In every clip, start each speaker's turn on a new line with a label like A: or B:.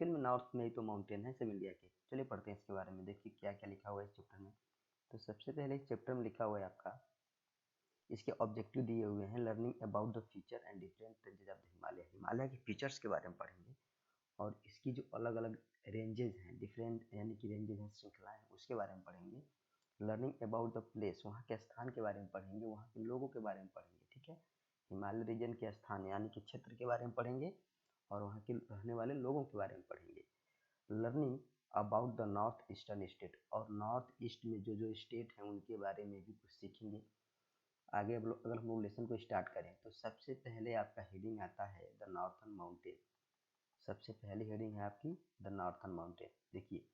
A: Actual में north में ही तो माउंटेन है सब इंडिया के। चलिए पढ़ते हैं इसके बारे में, देखिए क्या क्या लिखा हुआ है इस चैप्टर में। तो सबसे पहले इस चैप्टर में लिखा हुआ है आपका, इसके ऑब्जेक्टिव दिए हुए हैं, learning about the feature and different ranges of the Himalaya. Himalaya के फीचर्स के बारे में पढ़ेंगे और इसकी जो अलग अलग रेंजेज हैं, डिफरेंट यानी कि रेंजेज हैं, श्रृंखलाएं हैं, उसके बारे में पढ़ेंगे। लर्निंग अबाउट द प्लेस, वहाँ के स्थान के बारे में पढ़ेंगे, वहाँ के लोगों के बारे में पढ़ेंगे। ठीक है, हिमालय रीजन के स्थान यानी कि क्षेत्र के बारे में पढ़ेंगे और वहाँ के रहने वाले लोगों के बारे में पढ़ेंगे। Learning about the north eastern state, और नॉर्थ ईस्ट में जो जो स्टेट हैं उनके बारे में भी कुछ सीखेंगे। आगे अगर हम लोग लेसन को स्टार्ट करें तो सबसे पहले आपका हेडिंग आता है द नॉर्थन माउंटेन। सबसे पहली हेडिंग है आपकी द नॉर्थन माउंटेन। देखिए,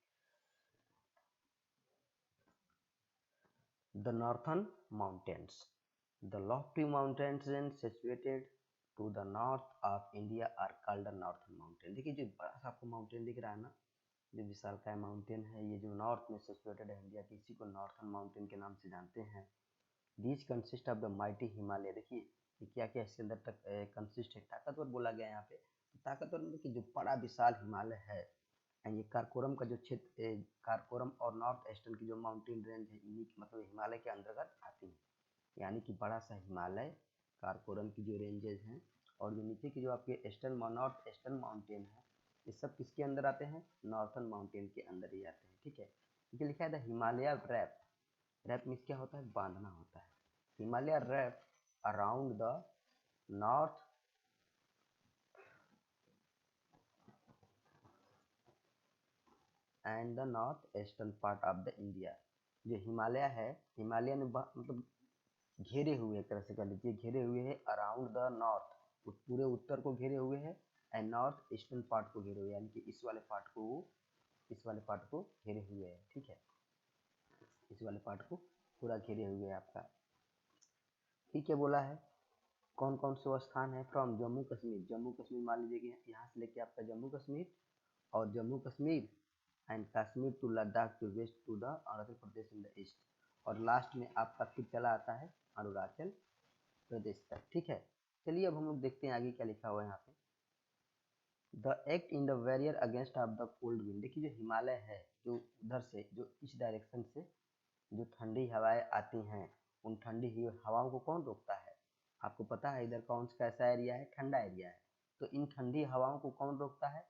A: the northern mountains, the lofty mountains range situated to the north of India are called the northern mountain. देखिए जो बड़ा सा आपको माउंटेन दिख रहा है ना, जो विशालकाय माउंटेन है, ये जो नॉर्थ में सिचुएटेड है इंडिया के, इसी को नॉर्थन माउंटेन के नाम से जानते हैं। These consist of the mighty Himalaya. देखिए ये क्या क्या इसके अंदर तक कंसिस्ट है, ताकतवर बोला गया है यहाँ पे। तो ताकतवर मतलब कि जो बड़ा विशाल हिमालय है, एंड ये कारकोरम का जो क्षेत्र, कारकोरम और नॉर्थ ईस्टर्न की जो माउंटेन रेंज है, इन्हीं मतलब हिमालय के अंतर्गत आती है। यानी कि बड़ा सा हिमालय, कारकोरम की जो रेंजेज हैं और जो नीचे की जो आपके ईस्टर्न नॉर्थ ईस्टर्न माउंटेन है, ये सब किसके अंदर आते हैं? नॉर्थन माउंटेन के अंदर ही आते हैं। ठीक है, ये लिखा है the Himalaya wrap. Wrap means क्या होता है? बांधना होता है। Himalaya wrap around the north and the north eastern part of the India. जो हिमालय है, हिमालय ने मतलब घेरे हुए, एक तरह से कह लीजिए घेरे हुए है अराउंड द नॉर्थ, पूरे उत्तर को घेरे हुए है, एंड नॉर्थ ईस्टर्न पार्ट को घेरे हुए, यानी कि इस वाले पार्ट को घेरे हुए है। ठीक है, इस वाले पार्ट को पूरा घेरे हुए है आपका। ठीक है, बोला है कौन कौन से वो स्थान है? फ्रॉम जम्मू कश्मीर, जम्मू कश्मीर मान लीजिए कि यहाँ से लेके आपका जम्मू कश्मीर, और Jammu Kashmir and Kashmir to Ladakh to west to the Arunachal Pradesh in the east, और लास्ट में आपका फिर चला आता है अरुणाचल प्रदेश तक। ठीक है, चलिए अब हम लोग देखते हैं आगे क्या लिखा हुआ है यहाँ पे। The act in the barrier against of the cold wind. देखिए जो हिमालय है, जो उधर से, जो इस डायरेक्शन से जो ठंडी हवाएं आती हैं, उन ठंडी हवाओं को कौन रोकता है? आपको पता है इधर कौन सा कैसा एरिया है? ठंडा एरिया है। तो इन ठंडी हवाओं को कौन रोकता है?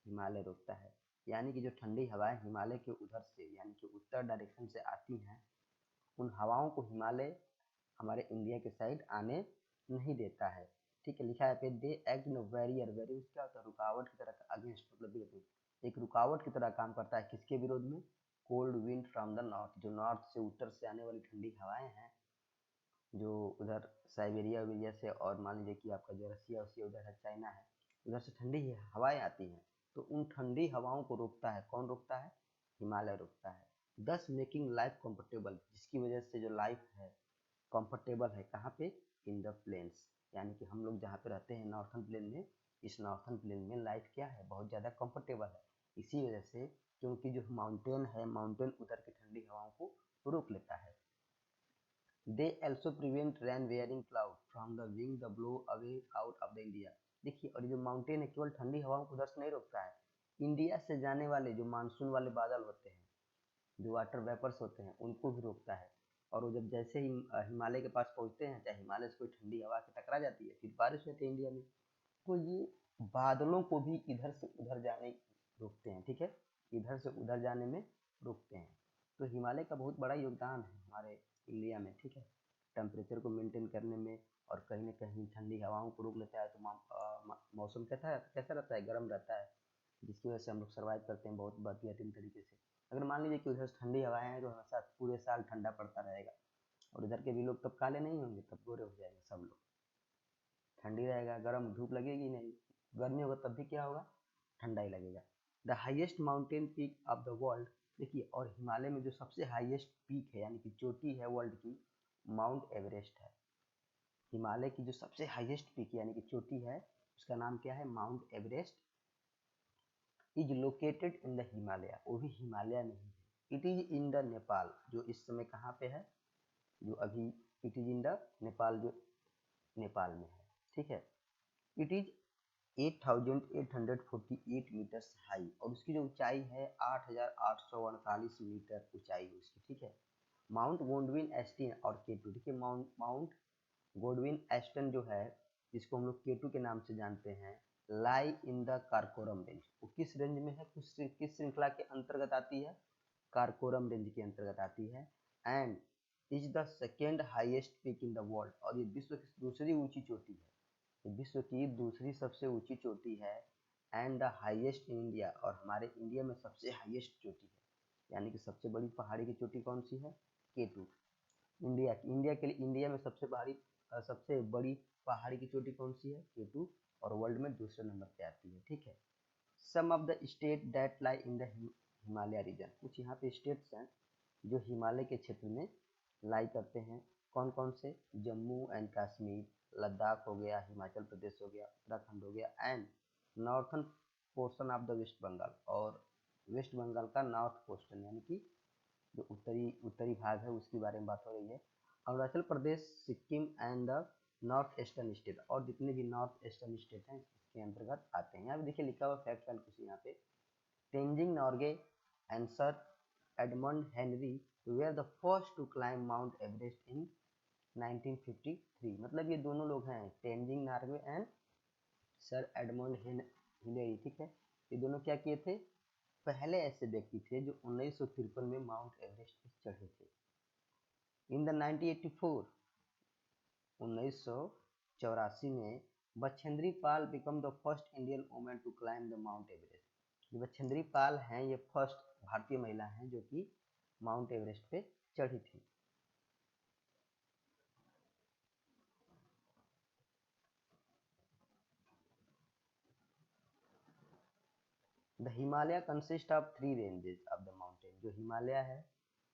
A: हिमालय रोकता है। यानी कि जो ठंडी हवाएं हिमालय के उधर से यानी कि उत्तर डायरेक्शन से आती हैं, उन हवाओं को हिमालय हमारे इंडिया के साइड आने नहीं देता है। ठीक है, लिखा है पे they act in barrier. Barrier क्या होता है? रुकावट की तरह, अगेंस्ट मतलब विरुद्ध, एक रुकावट की तरह काम करता है। किसके विरोध में? Cold wind from the north, जो नॉर्थ से उत्तर से आने वाली ठंडी हवाएं हैं, जो उधर साइबेरिया वगैरह से, और मान लीजिए कि आपका जो रसिया उधर है, चाइना है, उधर से ठंडी हवाएं आती हैं, तो उन ठंडी हवाओं को रोकता है। कौन रोकता है? हिमालय रोकता है। दस मेकिंग लाइफ कंफर्टेबल, जिसकी वजह से जो लाइफ है कंफर्टेबल है। कहाँ पे? इन द प्लेन्स, यानी कि हम लोग जहाँ पे रहते हैं नॉर्थन प्लेन में, इस नॉर्थन प्लेन में लाइफ क्या है? बहुत ज़्यादा कंफर्टेबल है। इसी वजह से, क्योंकि जो माउंटेन है, माउंटेन उधर की ठंडी हवाओं को रोक लेता है। दे also prevent rain wearing cloud from the wing the blow away out of the India। देखिए, और जो माउंटेन है केवल ठंडी हवाओं को उधर से नहीं रोकता है, इंडिया से जाने वाले जो मानसून वाले बादल होते हैं, जो वाटर वेपर्स होते हैं, उनको भी रोकता है। और वो जब जैसे ही हिमालय के पास पहुंचते हैं, चाहे हिमालय से कोई ठंडी हवा के टकरा जाती है, फिर बारिश होती है इंडिया में, तो ये बादलों को भी इधर से उधर जाने रोकते हैं। ठीक है, इधर से उधर जाने में रोकते हैं। तो हिमालय का बहुत बड़ा योगदान है हमारे इंडिया में। ठीक है, टेम्परेचर को मेंटेन करने में, और कहीं ना कहीं ठंडी हवाओं को रोक लेता है। तो मौसम कैसा रहता है? गर्म रहता है, जिसकी वजह से हम लोग सर्वाइव करते हैं बहुत बेहतरीन तरीके से। अगर मान लीजिए कि उधर ठंडी हवाएं हैं तो हमेशा पूरे साल ठंडा पड़ता रहेगा, और इधर के भी लोग तब काले नहीं होंगे, तब गोरे हो जाएंगे सब लोग। ठंडी रहेगा, गर्म धूप लगेगी नहीं, गर्मी होगा तब भी क्या होगा? ठंडा ही लगेगा। The highest mountain peak of the world. देखिए, और हिमालय में जो सबसे हाईएस्ट पीक है यानी कि चोटी है वर्ल्ड की, माउंट एवरेस्ट है। हिमालय की जो सबसे हाईएस्ट पीक यानी कि चोटी है, उसका नाम क्या है? Mount Everest. Is located in the Himalaya, वो भी हिमालय में ही है। It is in the Nepal, जो इस समय कहाँ पे है? जो अभी it is in the Nepal, जो नेपाल में है। ठीक है, इट इज 8,848 मीटर्स हाई, और उसकी जो ऊंचाई है 8,848 मीटर ऊंचाई है उसकी, ठीक है। माउंट गोडविन एस्टन और केटू, देखिए माउंट गोडविन एस्टन जो है, जिसको हम लोग केटू के नाम से जानते हैं, लाई इन द कारकोरम रेंज, वो किस रेंज में है, किस श्रृंखला के अंतर्गत आती है, कारकोरम रेंज के अंतर्गत आती है। And is the second highest peak in the world, और ये विश्व की दूसरी ऊंची चोटी है, ये विश्व की दूसरी सबसे ऊंची चोटी है। And the highest in India, और हमारे इंडिया में सबसे हाईएस्ट चोटी है, यानी कि सबसे बड़ी पहाड़ी की चोटी कौन सी है, केटू। इंडिया के लिए इंडिया में सबसे बड़ी पहाड़ी की चोटी कौन सी है, केटू, और वर्ल्ड में दूसरे नंबर पे आती है, ठीक है। Some of the state that lie in the Himalaya region, कुछ यहाँ पे स्टेट्स हैं जो हिमालय के क्षेत्र में लाई करते हैं, कौन कौन से, जम्मू एंड कश्मीर, लद्दाख हो गया, हिमाचल प्रदेश हो गया, उत्तराखंड हो गया, and northern portion of the West Bengal, और वेस्ट बंगाल का नॉर्थ पोर्शन यानी कि जो उत्तरी भाग है उसके बारे में बात हो रही है। Arunachal Pradesh, Sikkim and the north eastern state, और जितने भी नॉर्थ ईस्टर्न स्टेट हैं इसके अंतर्गत आते हैं। यहाँ पे देखिए लिखा हुआ फैक्ट कुछ यहाँ पे, Tenzing Norgay and sir Edmund Henry were the first two climb mount Everest in 1953, मतलब ये दोनों लोग हैं, Tenzing Norgay and sir Edmund Henry, ठीक है। ये दोनों क्या किए थे, पहले ऐसे व्यक्ति थे जो 1953 में माउंट एवरेस्ट पर चढ़े थे। इन द 1984 में Bachendri Pal became the first Indian women to climb the mount Everest, जो बछेंद्री पाल हैं ये फर्स्ट भारतीय महिला हैं जो कि माउंट एवरेस्ट पे चढ़ी थी। The Himalaya consist of 3 ranges of the mountain, जो हिमालय है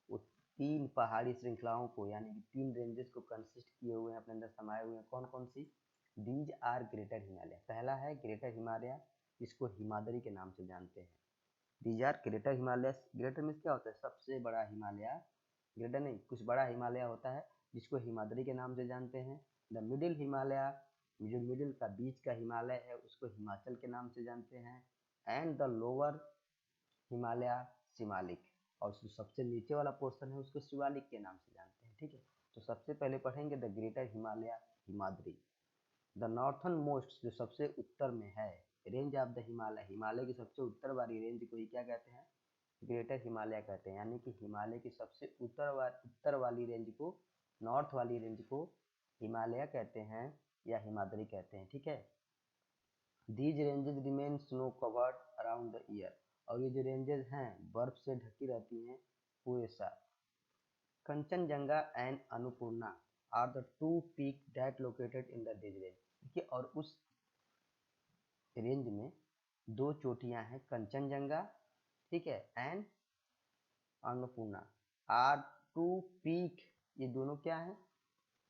A: वो 3 पहाड़ी श्रृंखलाओं को यानी कि 3 रेंजेस को कंसिस्ट किए हुए हैं, अपने अंदर समाये हुए हैं। कौन कौन सी, दीज आर ग्रेटर हिमालय, पहला है ग्रेटर हिमालय, इसको हिमाद्री के नाम से जानते हैं। These are greater Himalaya, greater means क्या होता है, सबसे बड़ा हिमालय, ग्रेटर नहीं कुछ बड़ा हिमालय होता है जिसको हिमाद्री के नाम से जानते हैं। द मिडिल हिमालय, जो मिडिल का बीच का हिमालय है उसको हिमाचल के नाम से जानते हैं। एंड द लोअर हिमालय शिमालिक, और सबसे नीचे वाला पोर्शन है उसको शिवालिक के नाम से जानते हैं, ठीक है। तो सबसे पहले पढ़ेंगे the greater Himalaya Himadri. The northern most, जो सबसे उत्तर में है, range of the Himalaya, Himalaya की सबसे उत्तर वाली रेंज को ही क्या कहते हैं, ग्रेटर हिमालय कहते हैं, यानी कि हिमालय की सबसे उत्तर वाली रेंज को, नॉर्थ वाली रेंज को हिमालय कहते हैं या हिमाद्री कहते हैं, ठीक है। These ranges remain snow covered around the year, और ये जो रेंजेस हैं बर्फ से ढकी रहती हैं पूरे साल। Kanchenjunga and Annapurna are the 2 peak that located in the this range, देखिए, और उस रेंज में 2 चोटियां हैं, कंचनजंगा, ठीक है, एंड अन्नपूर्णा, आर 2 पीक, ये दोनों क्या हैं,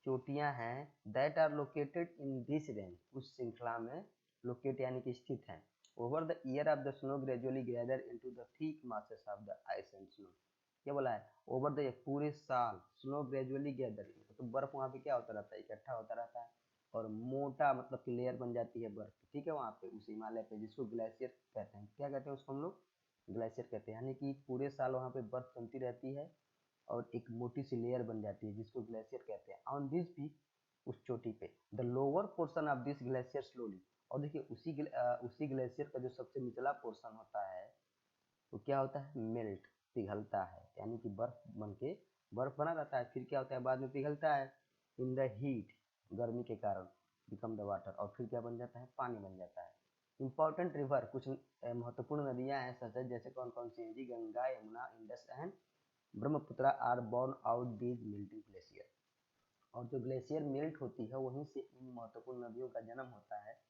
A: चोटियां हैं, that are located in this range, उस श्रृंखला में लोकेट यानी कि स्थित हैं। Over the year of the snow gradually gather into the thick masses of the ice and snow, क्या बोला है, ओवर द पूरे साल स्नो ग्रेजुअली गैदर, तो बर्फ वहाँ पे क्या होता रहता है, इकट्ठा होता रहता है, और मोटा मतलब कि लेयर बन जाती है बर्फ, ठीक है, वहाँ पे उस हिमालय पे, जिसको ग्लेशियर कहते हैं, क्या कहते हैं उसको हम लोग, ग्लेशियर कहते हैं, यानी कि पूरे साल वहाँ पे बर्फ जमती रहती है और एक मोटी सी लेयर बन जाती है जिसको ग्लेशियर कहते हैं। ऑन दिस पीक, उस चोटी पे, the lower portion of this glacier slowly, और देखिए उसी ग्लेशियर का जो सबसे निचला पोर्शन होता है वो क्या होता है, मेल्ट, पिघलता है, यानी कि बर्फ बना रहता है, फिर क्या होता है, बाद में पिघलता है, इन द हीट, गर्मी के कारण, बिकम द वाटर, और फिर क्या बन जाता है, पानी बन जाता है। इंपॉर्टेंट रिवर, कुछ महत्वपूर्ण नदियां हैं सच है, जैसे कौन कौन सी हैं जी, Ganga, Yamuna, Indus and Brahmaputra are born out these melting glacier, और जो ग्लेशियर मेल्ट होती है वहीं से इन महत्वपूर्ण नदियों का जन्म होता है,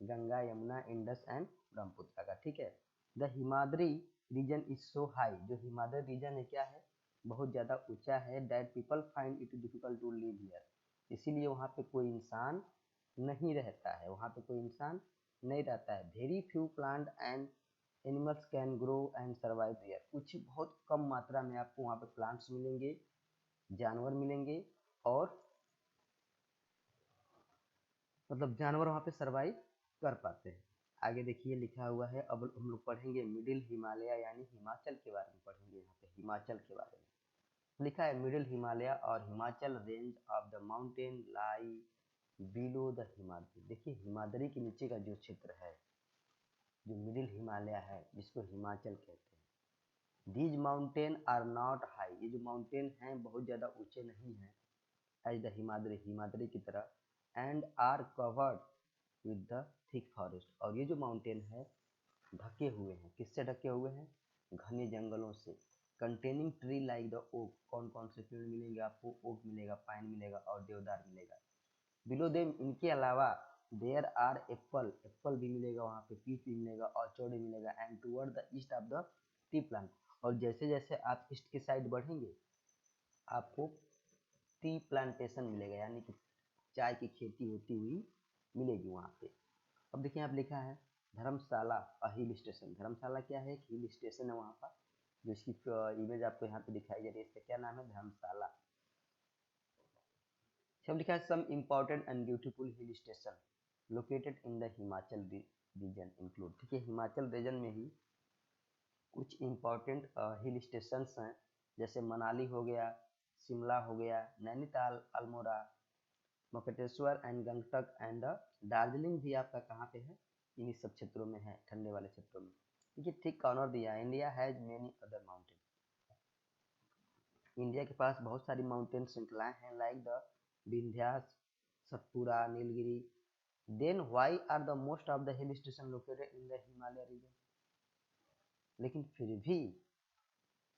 A: गंगा, यमुना, इंडस एंड ब्रह्मपुत्र का, ठीक है। The Himadri region is so high, जो हिमाद्री रीजन है क्या है, बहुत ज़्यादा ऊंचा है, that people find it difficult to live here, इसीलिए वहाँ पे कोई इंसान नहीं रहता है, वहाँ पे कोई इंसान नहीं रहता है। Very few plant and animals can grow and survive here, कुछ बहुत कम मात्रा में आपको वहाँ पे प्लांट्स मिलेंगे, जानवर मिलेंगे, और मतलब जानवर वहाँ पे सर्वाइव कर पाते हैं। आगे देखिए लिखा हुआ है, अब हम लोग पढ़ेंगे मिडिल हिमालय यानी हिमाचल के बारे में पढ़ेंगे। यहाँ पे हिमाचल के बारे में लिखा है, मिडिल हिमालय और Himachal range of the mountain lie below the Himadri. देखिए हिमाद्री के नीचे का जो क्षेत्र है, जो मिडिल हिमालय है, जिसको हिमाचल कहते हैं। These mountain are not high, ये जो माउंटेन हैं बहुत ज़्यादा ऊंचे नहीं हैं, एज द हिमाद्री, हिमाद्री की तरह, and are covered with the thick forest, और ये जो माउंटेन है ढके हुए हैं, किससे ढके हुए हैं? घने जंगलों से। Containing tree like the oak, कौन कौन से पेड़ मिलेंगे आपको? ओक मिलेगा, पाइन मिलेगा और देवदार मिलेगा। बिलो देम, इनके अलावा, देयर आर एप्पल, एप्पल भी मिलेगा वहाँ पे, पीच भी मिलेगा, ऑर्चर्ड भी मिलेगा, and toward the east of the T plant, और जैसे जैसे आप ईस्ट की साइड बढ़ेंगे आपको टी प्लांटेशन मिलेगा, यानी कि चाय की खेती होती हुई मिलेगी वहाँ पे। अब देखिए आप लिखा है धर्मशाला अ हिल स्टेशन, धर्मशाला क्या है? एक हिल स्टेशन है वहाँ पर, जो इसकी इमेज आपको यहाँ पे दिखाई जा रही है, इसका क्या नाम है? धर्मशाला। सब लिखा है some important and beautiful hill station located in the Himachal region include. ठीक है, हिमाचल रीजन में ही कुछ इम्पोर्टेंट हिल स्टेशंस हैं, जैसे मनाली हो गया, शिमला हो गया, नैनीताल, अल्मोड़ा, मुक्तेश्वर एंड गंगटक एंड दार्जिलिंग भी आपका कहाँ पे है? इन्हीं सब क्षेत्रों में है, ठंडे वाले क्षेत्रों में। देखिए ठीक कॉर्नर दिया है, India has many other mountain, India के पास बहुत सारी माउंटेन श्रृंखलाएं हैं, like the Vindhyas, Satpura, Nilgiri. Then why are the most of the hill station located in the Himalaya region? लेकिन फिर भी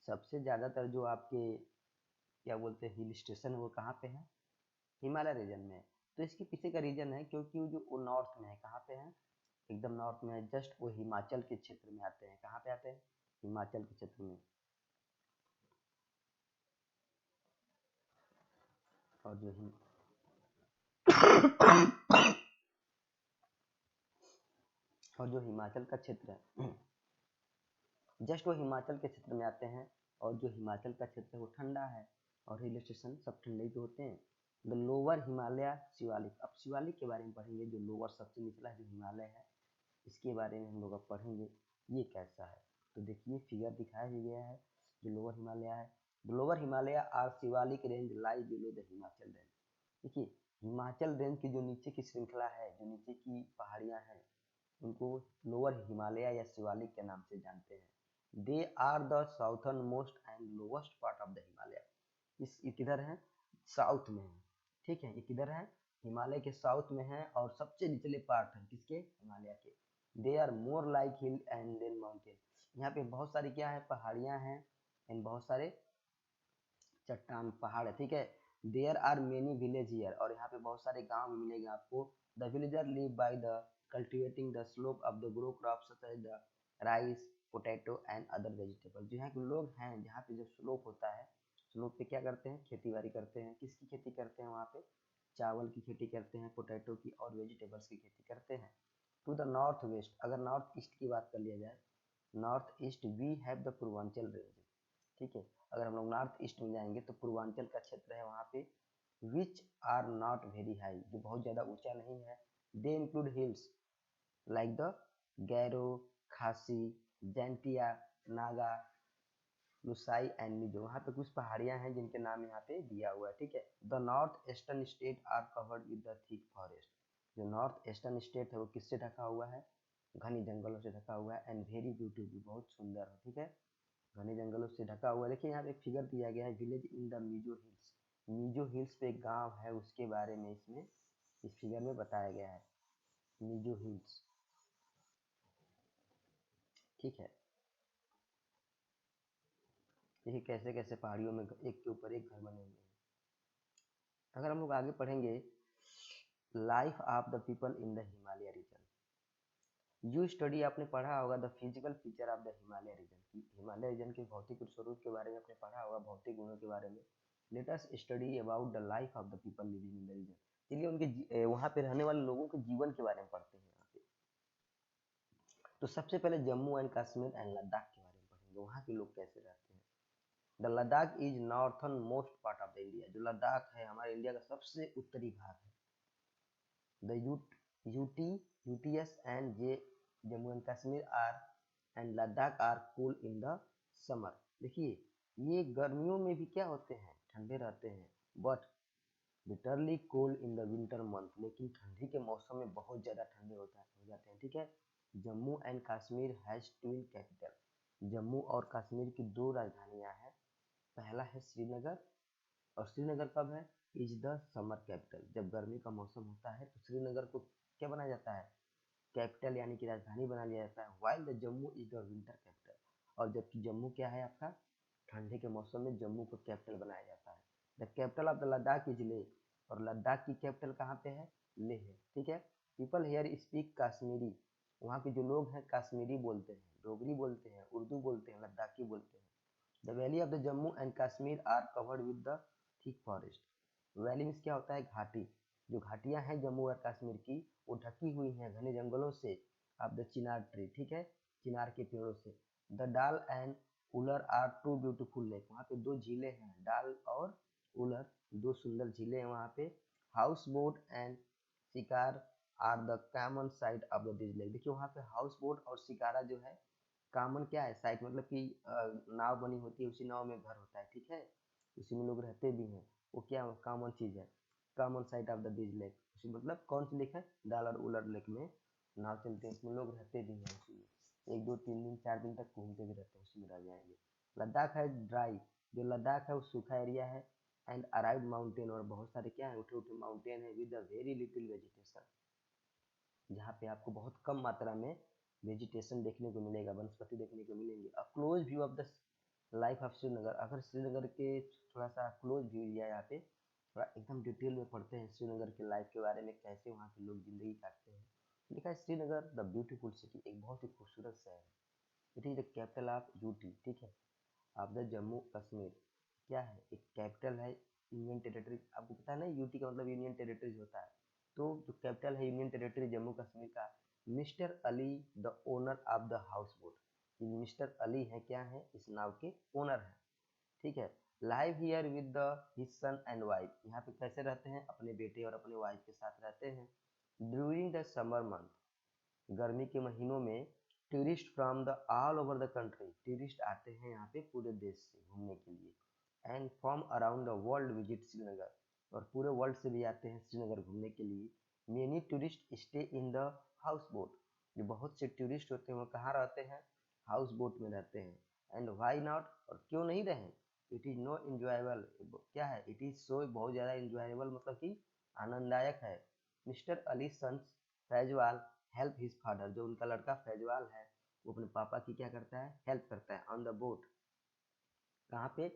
A: सबसे ज़्यादातर जो आपके क्या बोलते हैं हिल स्टेशन, वो कहाँ पे है? हिमालय रीजन में। तो इसके पीछे का रीजन है क्योंकि वो नॉर्थ में है। कहाँ पे है? एकदम नॉर्थ में है, जस्ट वो हिमाचल के क्षेत्र में आते हैं। कहाँ पे आते हैं? हिमाचल के क्षेत्र में। और जो और जो हिमाचल का क्षेत्र है जस्ट वो हिमाचल के क्षेत्र में आते हैं, और जो हिमाचल का क्षेत्र है वो ठंडा है, और हिल स्टेशन सब ठंडे ही तो होते हैं। द लोअर हिमालय शिवालिक, अब शिवालिक के बारे में पढ़ेंगे, जो लोअर सबसे निचला जो हिमालय है इसके बारे में हम लोग अब पढ़ेंगे, ये कैसा है। तो देखिए फिगर दिखाया ही गया है, जो लोअर हिमालय है। The lower Himalaya are Shivalik range lie below the Himachal range. देखिए हिमाचल रेंज की जो नीचे की श्रृंखला है, जो नीचे की पहाड़ियाँ हैं, उनको लोअर हिमालय या शिवालिक के नाम से जानते हैं। They are the southern most and lowest part of the Himalaya. ये किधर है? साउथ में है। ठीक है, ये किधर है? हिमालय के साउथ में है, और सबसे निचले पार्ट है किसके? हिमालय के। They are more like hill and than mountain, यहाँ पे बहुत सारी क्या है? पहाड़ियाँ हैं, एंड बहुत सारे चट्टान पहाड़ है। ठीक है, there are many village here, और यहाँ पे बहुत सारे गांव भी मिलेंगे आपको। The villager live by the cultivating the slope of the grow crops such as the rice, potato and other vegetable. जो यहाँ के लोग हैं, जहाँ पे जो स्लोप होता है, स्लोप पे क्या करते हैं? खेती बाड़ी करते हैं। किसकी खेती करते हैं वहाँ पे? चावल की खेती करते हैं, पोटैटो की और वेजिटेबल्स की खेती करते हैं। टू द नॉर्थ वेस्ट, अगर नॉर्थ ईस्ट की बात कर लिया जाए, north east we have the Purvanchal range. ठीक है, अगर हम लोग नॉर्थ ईस्ट में जाएंगे तो पूर्वांचल का क्षेत्र है वहाँ पे, which are not very high, जो बहुत ज़्यादा ऊंचा नहीं है। They include hills like the Garo, Khasi, Jaintia, Naga, Lushai and Mizo. वहाँ पे कुछ पहाड़ियाँ हैं जिनके नाम यहाँ पे दिया हुआ है। ठीक है, the north eastern state are covered with the thick forest. जो नॉर्थ ईस्टर्न स्टेट है वो किससे ढका हुआ है? घनी जंगलों से ढका हुआ है, एंड वेरी ब्यूटीफुल, बहुत सुंदर है। ठीक है, घने जंगलों से ढका हुआ है। देखिए यहाँ पे एक फिगर दिया गया है, village in the Mizo hills. Mizo hills पे एक गांव है, उसके बारे में इसमें इस फिगर में बताया गया है, मीजो हिल्स। ठीक है, देखिए कैसे कैसे पहाड़ियों में एक के ऊपर एक घर बने हुए हैं। अगर हम लोग आगे पढ़ेंगे, life of the people in the Himalaya region. You study, आपने पढ़ा होगा the physical feature of the Himalaya region की, हिमालय रीजन के भौतिक स्वरूप के बारे में आपने पढ़ा होगा, भौतिक गुणों के बारे में। Let us study about the life of the people living in the region. चलिए उनके वहाँ पे रहने वाले लोगों के जीवन के बारे में पढ़ते हैं यहाँ पे। तो सबसे पहले जम्मू एंड कश्मीर एंड लद्दाख के बारे में पढ़ेंगे, वहाँ के लोग कैसे रहते हैं। The Ladakh is northern most part of the India. जो लद्दाख है हमारे इंडिया का सबसे उत्तरी भाग है। The UT UTs and Jammu and Kashmir are and Ladakh are cool in the summer. देखिए ये गर्मियों में भी क्या होते हैं, ठंडे रहते हैं, but bitterly cold in the winter month, लेकिन ठंडी के मौसम में बहुत ज़्यादा ठंडे हो जाते हैं। ठीक है। Jammu and Kashmir has twin capital. Jammu और कश्मीर की दो राजधानियां हैं। पहला है श्रीनगर, और श्रीनगर कब है, इज द समर कैपिटल। जब गर्मी का मौसम होता है तो श्रीनगर को क्या बनाया जाता है, कैपिटल यानी कि राजधानी बना लिया जाता है। While the Jammu is the winter capital, और जबकि जम्मू क्या है आपका, ठंडी के मौसम में जम्मू को कैपिटल बनाया जाता है। The capital of the Ladakh is Leh, और लद्दाख की कैपिटल कहाँ पे है, लेह है। ठीक है। पीपल हेयर स्पीक कश्मीरी, वहाँ के जो लोग हैं कश्मीरी बोलते हैं, डोगरी बोलते हैं, उर्दू बोलते हैं, लद्दाखी बोलते हैं। The valley of the Jammu and Kashmir are covered with the thick forest. Valley में क्या होता है, घाटी। जो घाटियां हैं जम्मू और कश्मीर की, वो ढकी हुई हैं घने जंगलों से, ऑफ द चिनार ट्री। ठीक है, चिनार के पेड़ों से। द डाल and Wular are to beautiful lake, वहाँ पे दो झीलें हैं, डाल और उलर, दो सुंदर झीलें हैं वहाँ पे। House boat and shikara are the common sight of the this lake. देखिए वहाँ पे हाउस बोट और शिकारा जो है, कॉमन क्या है, साइट मतलब कि नाव बनी होती है, उसी नाव में घर होता है। ठीक है, उसी में लोग रहते भी हैं। वो क्या कॉमन चीज़ है, common sight of the this lake. उसी मतलब कौन सी लेक है, डाल और उलर लेक में नाव चलते हैं, उसमें लोग रहते भी हैं उसी में, 1 2 3 दिन 4 दिन तक घूमते भी रहते हैं, उसी में रह जाएंगे। लद्दाख है ड्राई, जो लद्दाख है वो सूखा एरिया है। एंड अराइड माउंटेन, और बहुत सारे क्या है, उठे उठे माउंटेन है, with a very little vegetation, जहाँ पे आपको बहुत कम मात्रा में वेजिटेशन देखने को मिलेगा, वनस्पति देखने को मिलेंगे। A close view of the life of Srinagar, अगर श्रीनगर के थोड़ा सा क्लोज व्यू लिया यहाँ पे, थोड़ा एकदम डिटेल में पढ़ते हैं श्रीनगर के लाइफ के बारे में, कैसे वहाँ के लोग जिंदगी काटते हैं। लिखा है श्रीनगर द ब्यूटीफुल सिटी, एक बहुत ही खूबसूरत शहर है। It is the capital of UT. ठीक है, ऑफ द जम्मू कश्मीर, क्या है, एक कैपिटल है यूनियन टेरिटरी। आपको पता है ना यूटी का मतलब यूनियन टेरिटरीज होता है। तो जो कैपिटल है यूनियन टेरिटरी जम्मू कश्मीर का, mister Ali the owner of the house boat, mister Ali है, क्या है, इस नाव के ओनर है। ठीक है। Live here with the his son and wife, यहाँ पे कैसे रहते हैं, अपने बेटे और अपने वाइफ के साथ रहते हैं। ड्यूरिंग द समर मंथ, गर्मी के महीनों में, tourist from the all over the country, tourist आते हैं यहाँ पे पूरे देश से घूमने के लिए। And from around the world visit Srinagar, और पूरे वर्ल्ड से भी आते हैं श्रीनगर घूमने के लिए। Many tourist stay in the house boat, जो बहुत से टूरिस्ट होते हैं वो कहाँ रहते हैं, हाउस बोट में रहते हैं। एंड वाई नॉट, और क्यों नहीं रहें, इट इज़ नो इंजॉयबल, क्या है, इट इज़ सो बहुत ज़्यादा इंजॉयबल मतलब कि आनंददायक है। Mister Ali sons Faizwal help his father, जो उनका लड़का फैजवाल है वो अपने पापा की क्या करता है, हेल्प करता है, ऑन द बोट, कहाँ पे,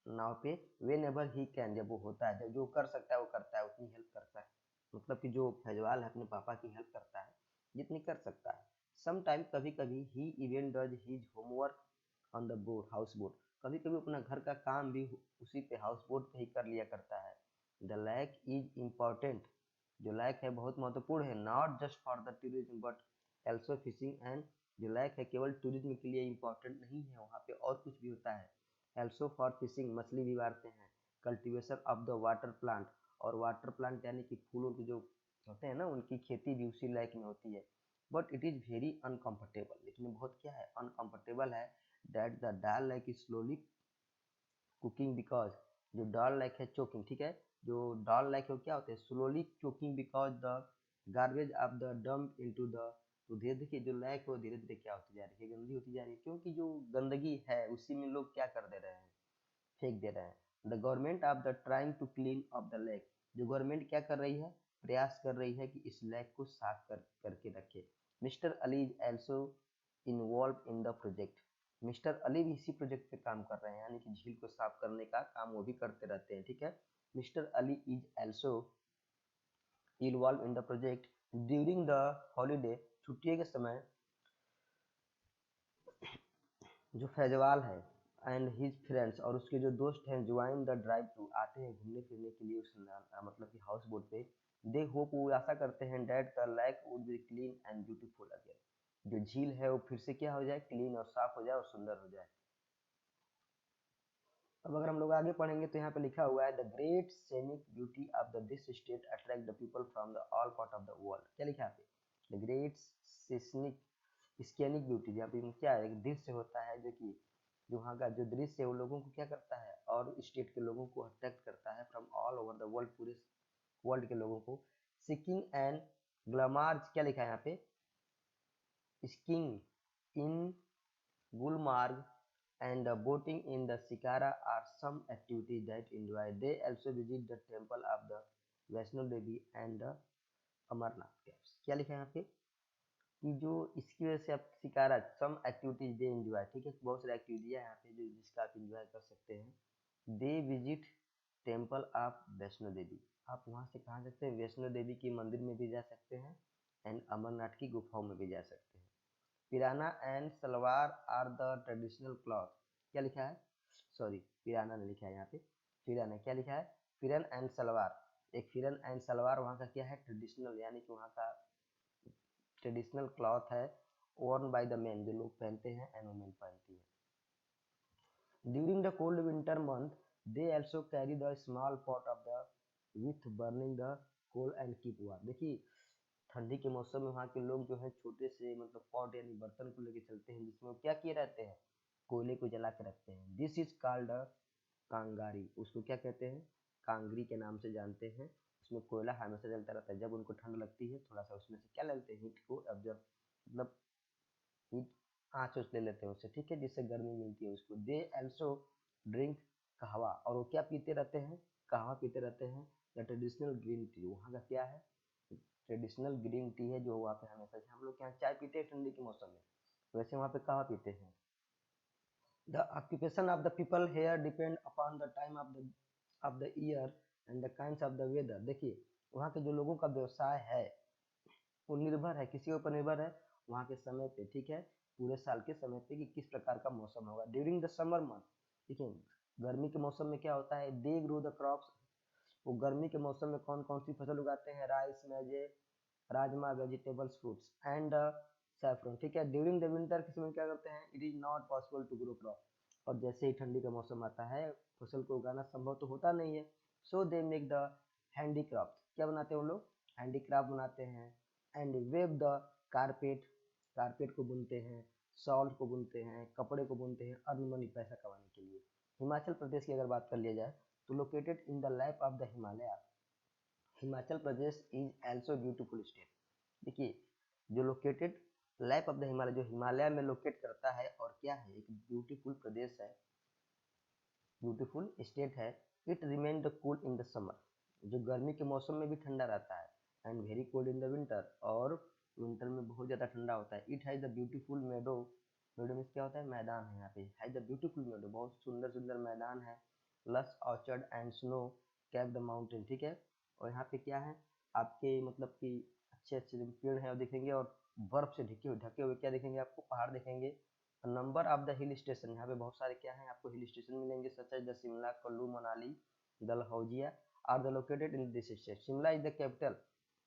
A: नाव पे। वेन एवर ही कैन, जब वो होता है, जब जो कर सकता है वो करता है, उतनी हेल्प करता है। मतलब कि जो फैजवाल है अपने पापा की हेल्प करता है जितनी कर सकता है। सम टाइम, कभी कभी, he even does his homework on the boat, house boat, कभी कभी अपना घर का काम भी उसी पे हाउस बोट पे ही कर लिया करता है। द लैक इज इम्पॉर्टेंट, जो लैक है बहुत महत्वपूर्ण है, not just for the tourism but also fishing and, जो लैक है केवल टूरिज्म के लिए इम्पॉर्टेंट नहीं है, वहाँ पे और कुछ भी होता है। एल्सो फॉर फिशिंग, मछली भी मारते हैं। Cultivation of the water plant, और वाटर प्लांट यानी कि फूलों के जो होते हैं ना, उनकी खेती भी उसी लैक में होती है। But it is very uncomfortable, लेकिन बहुत क्या है, अनकम्फर्टेबल है। That the Dal lake is slowly cooking because, जो डॉल लाइक है चोकिंग, ठीक है, जो डॉल लाइक है वो क्या होते हैं, slowly choking because the garbage of the dump into the, तो धीरे देखिए जो लैक है वो धीरे धीरे क्या होती जा रही है, गंदी होती जा रही है, क्योंकि जो गंदगी है उसी में लोग क्या कर दे रहे हैं, फेंक दे रहे हैं। The government of the trying to clean of the lake, जो गवर्नमेंट क्या कर रही है, प्रयास कर रही है कि इस लेक को साफ करके रखे। Mister Ali is also involve in the project, mister Ali भी इसी प्रोजेक्ट पे काम कर रहे हैं, यानी कि झील को साफ करने का काम वो भी करते रहते हैं। ठीक है। Mister Ali is also involve in the project during the holiday, छुट्टियों के समय, जो फैजवाल है एंड हिज फ्रेंड्स, और उसके जो दोस्त हैं, ज्वाइन द ड्राइव टू, आते हैं घूमने फिरने के लिए उस मतलब कि हाउस बोट पे। दे होप, वो आशा करते हैं, that the lake would be clean and beautiful again, जो झील है वो फिर से क्या हो जाए, क्लीन और साफ हो जाए और सुंदर हो जाए। अब अगर हम लोग आगे पढ़ेंगे तो यहाँ पे लिखा हुआ है, the great scenic beauty of the this state attract the people from the all part of the world, क्या लिखा है यहाँ पे, द ग्रेट सिस्निक स्कैनिक ब्यूटी, जहाँ पे क्या है, एक दृश्य होता है जो कि जो वहाँ का जो दृश्य है वो लोगों को क्या करता है, और स्टेट के लोगों को अट्रैक्ट करता है from all over the world, पूरे वर्ल्ड के लोगों को। सिकिंग एंड ग्लमार्ज, क्या लिखा है यहाँ पे, skiing in Gulmarg and boating in the Shikara are some activities that enjoy. They also visit the temple of the Vaishno Devi and the Amarnath camps. क्या लिखा है यहाँ पे कि जो इसकी वजह से आप shikara some activities they enjoy, ठीक है, बहुत सारी एक्टिविटीज है यहाँ पे जो जिसका आप एंजॉय कर सकते हैं। They visit temple of Vaishno Devi, आप वहाँ से कहाँ सकते हैं, वैष्णो देवी की मंदिर में भी जा सकते हैं एंड अमरनाथ की गुफाओं में भी जा सकते हैं। Pheran and salwar are the traditional cloth, क्या लिखा है, सॉरी पिराना ने लिखा है यहाँ पे, फिरन है, क्या लिखा है, फिरन एंड सलवार, एक फिरन एंड सलवार वहाँ का क्या है, ट्रेडिशनल, यानी कि वहाँ का ट्रेडिशनल क्लॉथ है, worn बाय द मेन, जो लोग पहनते हैं एंड वुमेन पहनती है। During the cold winter month they also carry the small pot of the with burning the coal and keep warm. देखिए ठंडी के मौसम में वहाँ के लोग जो है छोटे से मतलब पॉट यानी बर्तन को लेके चलते हैं जिसमें वो क्या किए रहते हैं, कोयले को जला के रखते हैं। दिस इज कॉल्ड कांगारी, उसको क्या कहते हैं, कांगरी के नाम से जानते हैं। उसमें कोयला हमेशा जलता रहता है, जब उनको ठंड लगती है थोड़ा सा उसमें से क्या लेते हैं, हीट को ऑब्जर्व, मतलब हीट आँच ले लेते हैं उससे, ठीक है, जिससे गर्मी मिलती है उसको। दे ऑल्सो ड्रिंक कहवा, और वो क्या पीते रहते हैं, कहवा पीते रहते हैं। द ट्रेडिशनल ग्रीन टी, वहाँ का क्या है, ट्रेडिशनल ग्रीन टी है जो वहाँ पे हमेशा से, हम लोग यहाँ चाय पीते हैं ठंडी के मौसम में, वैसे वहाँ पे कहवा पीते हैं। The occupation of the people here depend upon the time of the year and the kinds of the weather. देखिए वहाँ के जो लोगों का व्यवसाय है वो निर्भर है, किसी के ऊपर निर्भर है, वहाँ के समय पे, ठीक है, पूरे साल के समय पे कि किस प्रकार का मौसम होगा। ड्यूरिंग द समर मंथ, ठीक है, गर्मी के मौसम में क्या होता है, दे ग्रो द क्रॉप्स, वो गर्मी के मौसम में कौन कौन सी फसल उगाते हैं, rice, maize, rajma, vegetables, fruits and saffron, ठीक है। ड्यूरिंग द विंटर के समय क्या करते हैं, it is not possible to grow crop, और जैसे ही ठंडी का मौसम आता है फसल को उगाना संभव तो होता नहीं है, सो दे मेक द हैंडीक्राफ्ट, क्या बनाते हैं वो लोग, हैंडीक्राफ्ट बनाते हैं। And wave the carpet, carpet को बुनते हैं, सॉल्ट को बुनते हैं, कपड़े को बुनते हैं, अर्न मनी, पैसा कमाने के लिए। हिमाचल प्रदेश की अगर बात कर लिया जाए तो located in the lap of the Himalaya, Himachal Pradesh is also beautiful state. देखिए जो located lap of the Himalaya, जो हिमालय में लोकेट करता है और क्या है, एक ब्यूटीफुल प्रदेश है, ब्यूटीफुल स्टेट है। It remain the cool in the summer, जो गर्मी के मौसम में भी ठंडा रहता है, and very cold in the winter, और विंटर में बहुत ज़्यादा ठंडा होता है। इट हैज़ द ब्यूटीफुल मेडो, मेडो में क्या होता है, मैदान है, यहाँ पे हैज़ द ब्यूटीफुल मेडो, बहुत सुंदर सुंदर मैदान है। लस orchard and snow cap the mountain, ठीक है, और यहाँ पे क्या है आपके मतलब कि अच्छे अच्छे जो पेड़ हैं वो दिखेंगे, और बर्फ से ढके हुए क्या दिखेंगे आपको, पहाड़ दिखेंगे। Number of the hill station, यहाँ पे बहुत सारे क्या हैं आपको हिल स्टेशन मिलेंगे, such as the Shimla, Kullu Manali, Dalhousie are the located in this state. Shimla is the capital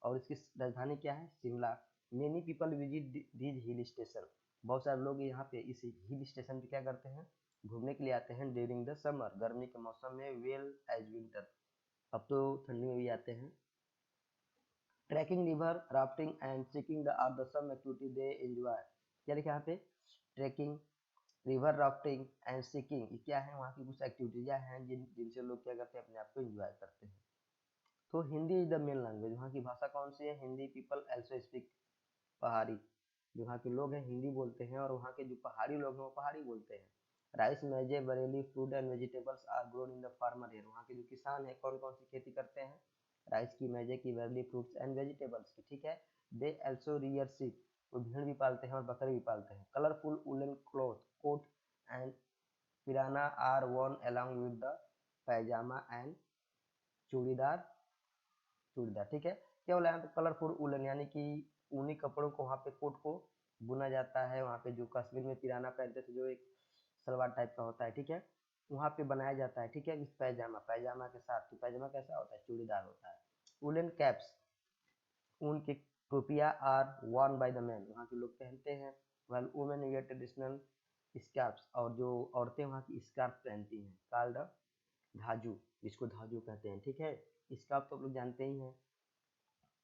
A: और इसकी राजधानी क्या है, Shimla. Many people visit these hill station, बहुत सारे लोग यहाँ पे इस हिल स्टेशन पे क्या करते हैं, घूमने के लिए आते हैं। ड्यूरिंग द समर, गर्मी के मौसम में, वेल एज विंटर, अब तो ठंडी में भी आते हैं। Trekking, river rafting and trekking the are the some activity they enjoy, क्या लिखा है यहाँ पे, trekking, river rafting and skiing, ये क्या है, वहाँ की कुछ एक्टिविटीज हैं जिनसे लोग क्या करते हैं, अपने आप को एंजॉय करते हैं। तो Hindi is the main language, वहाँ की भाषा कौन सी है, हिंदी। पीपल एल्सो स्पीक पहाड़ी, जो वहाँ के लोग हैं हिंदी बोलते हैं, और वहाँ के जो पहाड़ी लोग हैं वो पहाड़ी बोलते हैं। Rice, maize, barley, fruit and vegetables are grown in the farmer air, वहाँ के जो किसान हैं कौन कौन सी खेती करते हैं, राइस की, मैजे की, बरेली, फ्रूट्स एंड वेजिटेबल्स की, ठीक है। दे एल्सो रियर शीप, वो भेड़ भी पालते हैं और बकरे भी पालते हैं। Colourful woollen cloth coat and pheran are worn along with the pyjama and churidar, churidar, ठीक है। क्या बोला यहाँ पे, कलरफुल वुलन, यानी कि ऊनी कपड़ों को वहाँ पे कोट को बुना जाता है, वहाँ पे जो कश्मीर में पिराना पहनते थे जो एक सलवार टाइप का होता है, ठीक है, वहाँ पे बनाया जाता है, ठीक है। इस पैजामा, पैजामा के साथ, तो पैजामा कैसा होता है, चूड़ीदार होता है। वुलन कैप्स, ऊन की टोपियाँ are worn by the man, वहाँ के लोग पहनते हैं। Well women wear traditional scarfs, और जो औरतें वहाँ की स्कार्फ पहनती हैं, कॉल्ड धाजू, इसको धाजू कहते हैं, ठीक है। स्कार्फ तो आप लोग जानते ही हैं।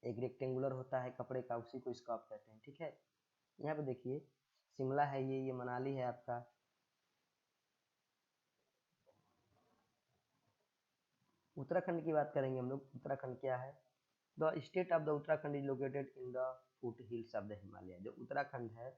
A: एक रेक्टेंगुलर होता है कपड़े का, उसी को स्कार्फ कहते हैं, ठीक है। यहाँ पे देखिए शिमला है, ये मनाली है आपका। उत्तराखंड की बात करेंगे हम लोग। उत्तराखंड क्या है? The state of the Uttarakhand is located in the foot hills of the Himalaya. जो उत्तराखंड है